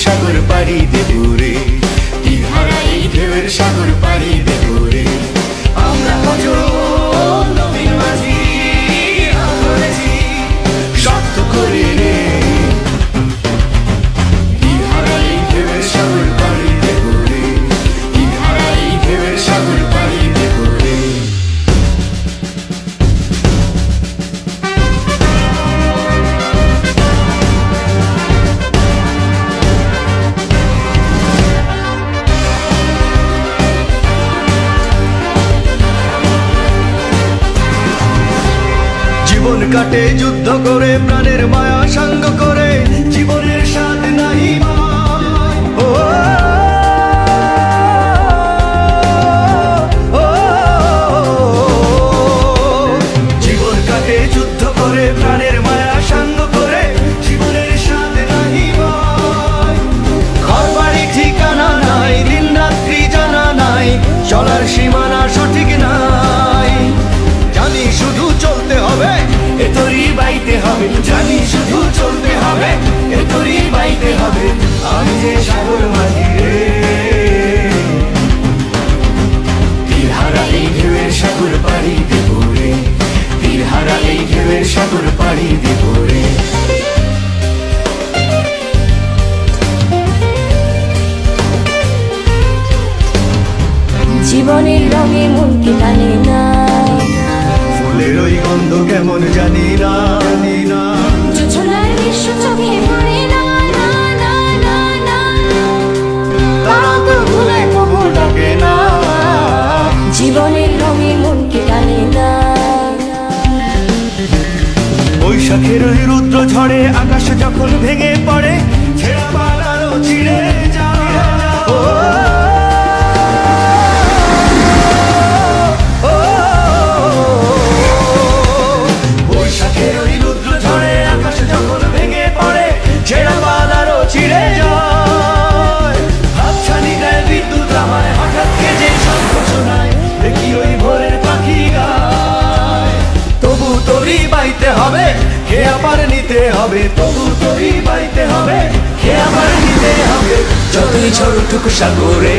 সাগর পাড়ি দেবো রে, তীরহারা এই ঢেউয়ের সাগর পাড়ি দেবো রে। আমরা কজন নবীন মাঝি ধরেছি শক্ত করে রে, তীরহারা এই ঢেউয়ের সাগর পাড়ি দেবো রে, তীরহারা এই ঢেউয়ের সাগর পাড়ি দেবো রে। জীবন কাটে যুদ্ধ করে, প্রাণের মায়া সঙ্গ করে, জীবনের স্বাদ নাহি ও জীবন কাটে যুদ্ধ করে, প্রাণের মায়া সঙ্গ করে, জীবনের স্বাদ নাহি ঘর বাড়ি ঠিকানা নাই, দিন রাত্রি জানা নাই, চলার সীমানা সঠিক নাই। জানি শুধু চলতে হবে, এ তোরই বাইতে হবে, জানি শুধু চলতে হবে, এ তোরই বাইতে হবে। আমি যে সাগর মাঝি রে, তীরহারা এই ঢেউয়ের সাগর পাড়ি দেবো রে, তীরহারা এই ঢেউয়ের সাগর পাড়ি দেবো রে। জীবনের রঙে মনকে টানে না, ফুলের ওই গন্ধ কেমন জানি না, জানি না, জোছনার দৃশ্য চোখে পড়ে না, না না না না, তারা তো ভুলে কবু ডাকে না। জীবনের রঙে মনকে টানে না। বৈশাখের ওই রুদ্র ঝড়ে আকাশ যখন ভেঙে পড়ে, ছেঁড়া পালারও ছিঁড়ে যায়। বৈশাখের ওই রুদ্র ঝড়ে আকাশ যখন ভেঙে পড়ে, ছেঁড়া পালারও ছিঁড়ে যায়। হাতছানি দেয় বিদ্যুৎ আমায়, হঠাৎ কেজে শঙ্খ শোনায়, দেখি ওই ভোরের পাখি গায়। তবু তোরই বাইতে হবে, কে আবার নিতে হবে, তবু তোরই বাইতে হবে, কে আবার নিতে হবে। যতই ঝড় উঠুক সাগরে,